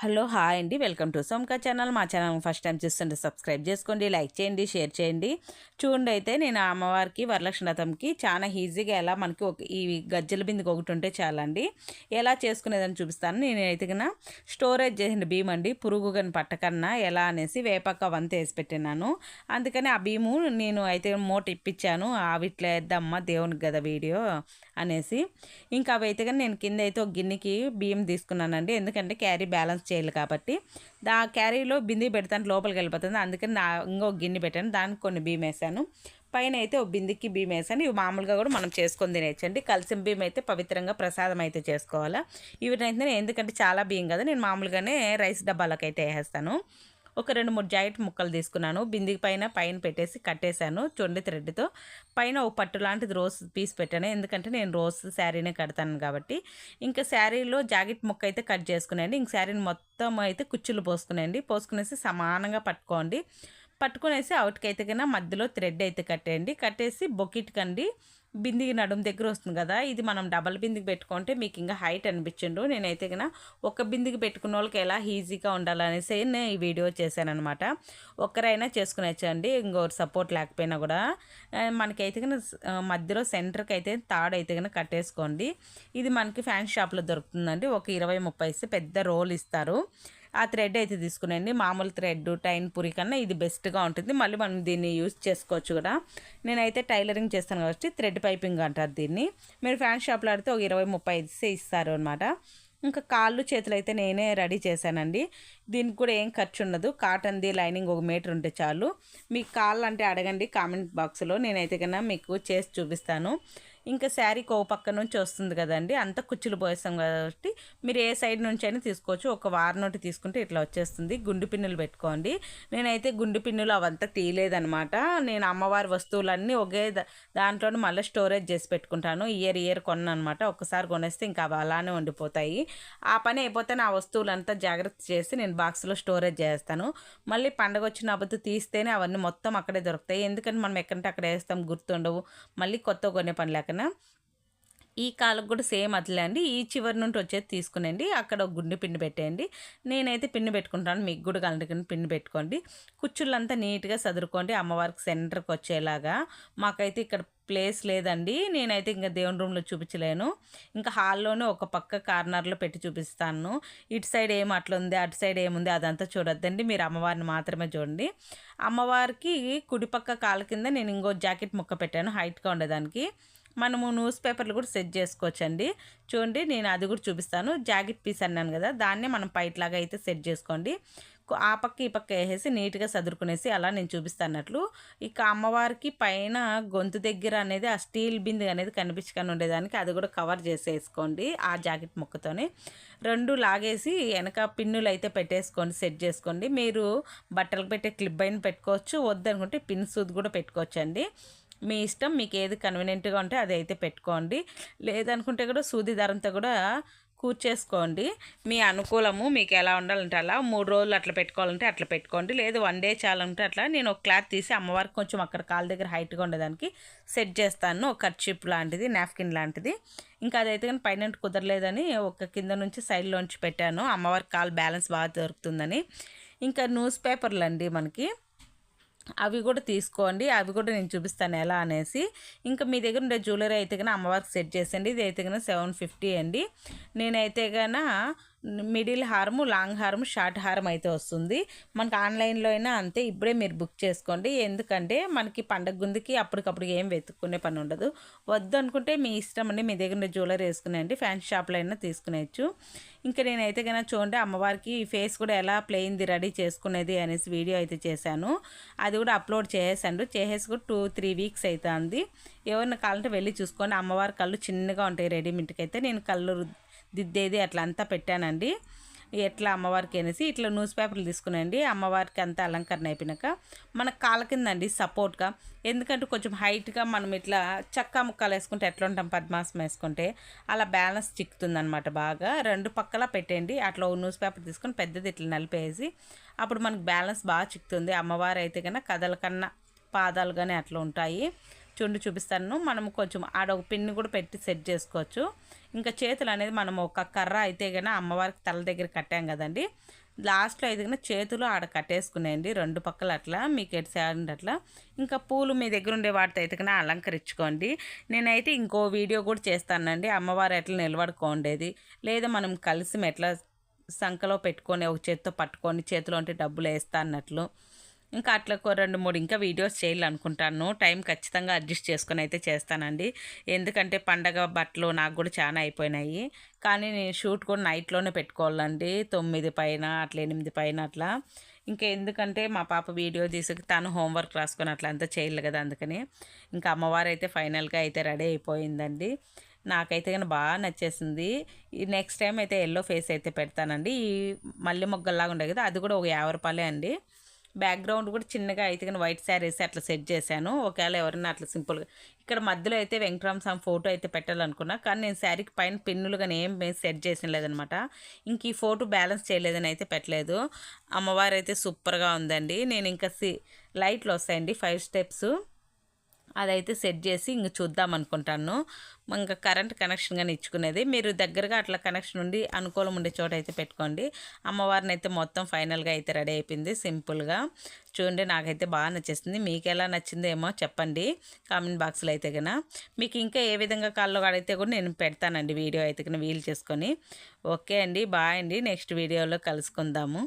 Hello hi అండి, welcome to సోమ్కా channel. మా channel first time చూస్తుంటే సబ్స్క్రైబ్ చేసుకోండి, లైక్ చేయండి, షేర్ చేయండి. చూడండి, అయితే నేను అమ్మవారికి వరలక్ష్మి వ్రతంకి చాలా ఈజీగా ఎలా మనకి ఈ గజ్జల బిందుకు ఒకటి ఉంటే చాలండి ఎలా చేసుకునేదని చూపిస్తాను. నేనైతే కన్నా స్టోరేజ్ చేసిన బియ్యం అండి, పురుగు కానీ పట్టకన్నా ఎలా అనేసి వేపాక వంత వేసి పెట్టినాను. అందుకని ఆ బియ్యము నేను అయితే మూట ఇప్పించాను. అవిట్లా వేద్దామ్మా దేవునికి కదా వీడియో అనేసి. ఇంకా అవి అయితే కానీ నేను కింద అయితే ఒక గిన్నెకి బియ్యం తీసుకున్నానండి, ఎందుకంటే క్యారీ బ్యాలెన్స్ చేయాలి కాబట్టి. క్యారీలో బిందె పెడతాను, లోపలికి వెళ్ళిపోతుంది. అందుకని ఇంకో గిన్నె పెట్టాను, దానికి కొన్ని బియ్యం వేసాను. పైన అయితే ఒక బిందెకి బియ్యం వేసాను. ఇవి మామూలుగా కూడా మనం చేసుకొని తినేయచ్చండి. కలిసిన బియ్యం అయితే పవిత్రంగా ప్రసాదం అయితే చేసుకోవాలా. వీటినైతే ఎందుకంటే చాలా బియ్యం కదా, నేను మామూలుగానే రైస్ డబ్బాలకు అయితే వేసేస్తాను. ఒక 2-3 జాకెట్ ముక్కలు తీసుకున్నాను, బిందికి పైన పెట్టేసి కట్టేశాను చూడండి థ్రెడ్తో. పైన ఒక పట్టు లాంటిది రోజ్ పీస్ పెట్టాను, ఎందుకంటే నేను రోజ్ శారీనే కడతాను కాబట్టి. ఇంకా శారీలో జాకెట్ ముక్క అయితే కట్ చేసుకునేయండి. ఇంక శారీని మొత్తం అయితే కుచ్చులు పోసుకునేసి సమానంగా పట్టుకునేసి అవుట్కైతే కన్నా మధ్యలో థ్రెడ్ అయితే కట్టేయండి. కట్టేసి బొకెట్ కండి బిందికి నడుము దగ్గర వస్తుంది కదా, ఇది మనం డబల్ బిందికి పెట్టుకుంటే మీకు ఇంకా హైట్ అనిపించిండు. నేనైతే కన్నా ఒక బిందికి పెట్టుకున్న వాళ్ళకి ఎలా ఈజీగా ఉండాలనేసి నేను ఈ వీడియో చేశానమాట. ఒక్కరైనా చేసుకునేచ్చండి, ఇంకోటి సపోర్ట్ లేకపోయినా కూడా. మనకైతే కన్నా మధ్యలో సెంటర్కి అయితే తాడు అయితే కన్నా కట్టేసుకోండి. ఇది మనకి ఫ్యాన్ షాప్లో దొరుకుతుందండి, ఒక 20-30 పెద్ద రోల్ ఇస్తారు. ఆ థ్రెడ్ అయితే తీసుకునండి, మామూలు థ్రెడ్ టైన్ పూరి కన్నా ఇది బెస్ట్గా ఉంటుంది. మళ్ళీ మనం దీన్ని యూజ్ చేసుకోవచ్చు కూడా. నేనైతే టైలరింగ్ చేస్తాను కాబట్టి థ్రెడ్ పైపింగ్ అంటారు దీన్ని. మీరు ఫ్యాన్ షాప్లో ఆడితే ఒక 20-30 ఇస్తారు అనమాట. ఇంకా కాళ్ళు చేతులు అయితే నేనే రెడీ చేశానండి. దీనికి కూడా ఏం ఖర్చు ఉండదు, కాటన్ది లైనింగ్ 1 మీటర్ ఉంటే చాలు. మీకు కాళ్ళు అంటే అడగండి కామెంట్ బాక్స్లో, నేనైతే కన్నా మీకు చేసి చూపిస్తాను. ఇంకా శారీకి ఓ పక్క నుంచి వస్తుంది కదండి, అంత కుచ్చులు పోస్తాం కాబట్టి మీరు ఏ సైడ్ నుంచి అయినా తీసుకోవచ్చు. ఒక వారం నోటి తీసుకుంటే ఇట్లా వచ్చేస్తుంది. గుండు పిన్నులు పెట్టుకోండి. నేనైతే గుండు పిన్నులు అవంతా తీయలేదనమాట. నేను అమ్మవారి వస్తువులన్నీ ఒకే దాంట్లోనే మళ్ళీ స్టోరేజ్ చేసి పెట్టుకుంటాను. ఇయర్ కొన్నాను అనమాట. ఒక్కసారి కొనేస్తే ఇంకా అవి అలానే ఉండిపోతాయి. ఆ పని అయిపోతే నా వస్తువులంతా జాగ్రత్త చేసి నేను బాక్స్లో స్టోరేజ్ చేస్తాను. మళ్ళీ పండగ వచ్చినప్పుడు తీస్తేనే అవన్నీ మొత్తం అక్కడే దొరుకుతాయి. ఎందుకంటే మనం ఎక్కడంటే అక్కడ వేస్తాం, గుర్తుండవు. మళ్ళీ కొత్త కొనే పని లేక. ఈ కాలకు కూడా సేమ్ అట్లే అండి, ఈ చివరి నుండి వచ్చేది తీసుకునండి, అక్కడ ఒక గుండె పిన్ను పెట్టేయండి. నేనైతే పిన్ను పెట్టుకుంటాను, మీకు కూడా కావాలంటే పిన్ను పెట్టుకోండి. కుచ్చుళ్ళంతా నీట్గా సదురుకోండి అమ్మవారికి సెంటర్కి వచ్చేలాగా. మాకైతే ఇక్కడ ప్లేస్ లేదండి, నేనైతే ఇంకా దేవుని రూమ్లో చూపించలేను. ఇంకా హాల్లోనే ఒక పక్క కార్నర్లో పెట్టి చూపిస్తాను. ఇటు సైడ్ ఏం అట్లా ఉంది, అటు సైడ్ ఏముంది అదంతా చూడొద్దండి, మీరు అమ్మవారిని మాత్రమే చూడండి. అమ్మవారికి కుడిపక్క కాళ్ళ కింద నేను ఇంకో జాకెట్ ముక్క పెట్టాను హైట్గా ఉండేదానికి. మనము న్యూస్ పేపర్లు కూడా సెట్ చేసుకోవచ్చండి. చూడండి, నేను అది కూడా చూపిస్తాను. జాకెట్ పీస్ అన్నాను కదా, దాన్నే మనం పైట్లాగా అయితే సెట్ చేసుకోండి. ఆ పక్క ఈ పక్క వేసేసి నీట్గా సదురుకునేసి అలా నేను చూపిస్తానట్లు. ఇక అమ్మవారికి పైన గొంతు దగ్గర అనేది ఆ స్టీల్ బిందె అనేది కనిపించకుండా ఉండేదానికి అది కూడా కవర్ చేసేసుకోండి ఆ జాకెట్ ముక్కతోనే. 2 లాగేసి వెనక పిన్నులు అయితే పెట్టేసుకోండి, సెట్ చేసుకోండి. మీరు బట్టలకు పెట్టే క్లిప్ అయిన పెట్టుకోవచ్చు, వద్దనుకుంటే పిన్ సూది కూడా పెట్టుకోవచ్చండి. మీ ఇష్టం, మీకు ఏది కన్వీనియంట్గా ఉంటే అది అయితే పెట్టుకోండి. లేదనుకుంటే కూడా సూది దారంతో కూడా కూర్చేసుకోండి, మీ అనుకూలము. మీకు ఎలా ఉండాలంటే అలా 3 రోజులు అట్లా పెట్టుకోవాలంటే అట్లా పెట్టుకోండి, లేదు 1 డే చాలంటే అట్లా. నేను ఒక క్లాత్ తీసి అమ్మవారికి కొంచెం అక్కడ కాళ్ళ దగ్గర హైట్గా ఉండేదానికి సెట్ చేస్తాను, ఒక కర్చీప్ లాంటిది, నాప్కిన్ లాంటిది. ఇంకా అదైతే కానీ పైన కుదరలేదని ఒక కింద నుంచి సైడ్లోంచి పెట్టాను, అమ్మవారికి కాలు బ్యాలెన్స్ బాగా దొరుకుతుందని. ఇంకా న్యూస్ పేపర్లు అండి మనకి, అవి కూడా తీసుకోండి, అవి కూడా నేను చూపిస్తాను ఎలా అనేసి. ఇంకా మీ దగ్గర ఉండే జ్యువెలరీ అయితే కన్నా అమ్మవారికి సెట్ చేసండి. ఇది అయితే కన్నా 750 అండి. నేనైతే కన్నా మిడిల్ హారము, లాంగ్ హారము, షార్ట్ హారం అయితే వస్తుంది. మనకు ఆన్లైన్లో అయినా అంతే, ఇప్పుడే మీరు బుక్ చేసుకోండి. ఎందుకంటే మనకి పండగ గుందుకి అప్పటికప్పుడు ఏం వెతుక్కునే పని ఉండదు. వద్దు అనుకుంటే మీ ఇష్టం అండి, మీ దగ్గర జ్యువెలరీ వేసుకునేయండి, ఫ్యాన్సీ షాప్లో అయినా తీసుకునేయచ్చు. ఇంకా నేనైతే కన్నా చూడండి అమ్మవారికి ఫేస్ కూడా ఎలా ప్లెయిన్ది రెడీ చేసుకునేది అనేసి వీడియో అయితే చేశాను. అది కూడా అప్లోడ్ చేసేసి కూడా 2-3 వీక్స్ అవుతుంది. ఎవరిని కావాలంటే వెళ్ళి చూసుకోండి. అమ్మవారి కళ్ళు చిన్నగా ఉంటాయి రెడీమేడ్కి అయితే. నేను కళ్ళు దిద్దేది అట్లా అంతా పెట్టానండి, ఎట్లా అమ్మవారికి అనేసి. ఇట్లా న్యూస్ పేపర్లు తీసుకునండి. అమ్మవారికి అంతా అలంకరణ అయిపోయినాక మన కాళ్ళ కింద అండి సపోర్ట్గా, ఎందుకంటే కొంచెం హైట్గా మనం ఇట్లా చక్కా ముక్కలు వేసుకుంటే ఎట్లా ఉంటాం, పద్మాసం వేసుకుంటే అలా బ్యాలెన్స్ చిక్కుతుంది అనమాట. బాగా 2 పక్కలా పెట్టండి. అట్లా న్యూస్ పేపర్ తీసుకొని పెద్దది ఇట్లా నలిపేసి అప్పుడు మనకు బ్యాలెన్స్ బాగా చిక్కుతుంది. అమ్మవారు అయితే కన్నా కథల కన్నా పాదాలు కానీ అట్లా ఉంటాయి. చూపిస్తాను. మనం కొంచెం ఆడ ఒక పిన్ కూడా పెట్టి సెట్ చేసుకోవచ్చు. ఇంకా చేతులు అనేది మనం ఒక కర్ర అయితే కన్నా అమ్మవారికి తల దగ్గర కట్టాం కదండి, లాస్ట్లో అయితే కన్నా చేతులు ఆడ కట్టేసుకునేయండి 2 పక్కల అట్లా మీకు ఎటు సైడ్ అట్లా. ఇంకా పూలు మీ దగ్గర ఉండే వాటితో అయితే కన్నా అలంకరించుకోండి. నేనైతే ఇంకో వీడియో కూడా చేస్తానండి, అమ్మవారు ఎట్లా నిలబడుకోండేది, లేదా మనం కలిసి ఎట్లా సంకలో పెట్టుకొని ఒక చేతితో పట్టుకొని చేతిలో ఉంటే డబ్బులు వేస్తా అన్నట్లు. ఇంకా అట్లా 2-3 ఇంకా వీడియోస్ చేయాలనుకుంటాను. టైం ఖచ్చితంగా అడ్జస్ట్ చేసుకొని అయితే చేస్తానండి. ఎందుకంటే పండగ బట్టలు నాకు కూడా చాలా అయిపోయినాయి. కానీ నేను షూట్ కూడా నైట్లోనే పెట్టుకోవాలండి, 9 పైన అట్లా 8 పైన అట్లా. ఇంకా ఎందుకంటే మా పాప వీడియో తీసి తను హోంవర్క్ రాసుకొని అట్లా అంతా చేయాలి కదా, అందుకని. ఇంకా అమ్మవారు అయితే ఫైనల్గా అయితే రెడీ అయిపోయిందండి. నాకైతే కానీ బాగా నచ్చేసింది. ఈ నెక్స్ట్ టైం అయితే ఎల్లో ఫేస్ అయితే పెడతానండి. ఈ మల్లె మొగ్గల్లాగా ఉండే కదా, అది కూడా ఒక 50 రూపాయలే అండి. బ్యాక్గ్రౌండ్ కూడా చిన్నగా అయితే కానీ వైట్ శారీ వేసి అట్లా సెట్ చేశాను. ఒకవేళ ఎవరైనా అట్లా సింపుల్గా ఇక్కడ మధ్యలో అయితే వెంకటరామ స్వామి ఫోటో అయితే పెట్టాలనుకున్నా, కానీ నేను శారీకి పైన పిన్నులుగా ఏం సెట్ చేసిన లేదనమాట. ఇంక ఈ ఫోటో బ్యాలెన్స్ చేయలేదని అయితే పెట్టలేదు. అమ్మవారు అయితే సూపర్గా ఉందండి. నేను ఇంకా లైట్లు వస్తాయండి 5 స్టెప్స్, అదైతే సెట్ చేసి ఇంక చూద్దాం అనుకుంటాను. ఇంకా కరెంట్ కనెక్షన్ కానీ ఇచ్చుకునేది, మీరు దగ్గరగా అట్లా కనెక్షన్ ఉండి అనుకూలం ఉండే చోట అయితే పెట్టుకోండి. అమ్మవారిని అయితే మొత్తం ఫైనల్గా అయితే రెడీ అయిపోయింది సింపుల్గా. చూడండి, నాకైతే బాగా నచ్చేసింది. మీకు ఎలా నచ్చిందో ఏమో చెప్పండి కామెంట్ బాక్స్లో అయితే కన్నా. మీకు ఇంకా ఏ విధంగా కాల్లో అడిగితే కూడా నేను పెడతానండి వీడియో అయితే కన్నా వీలు చేసుకొని. ఓకే అండి, బాయ్ అండి, నెక్స్ట్ వీడియోలో కలుసుకుందాము.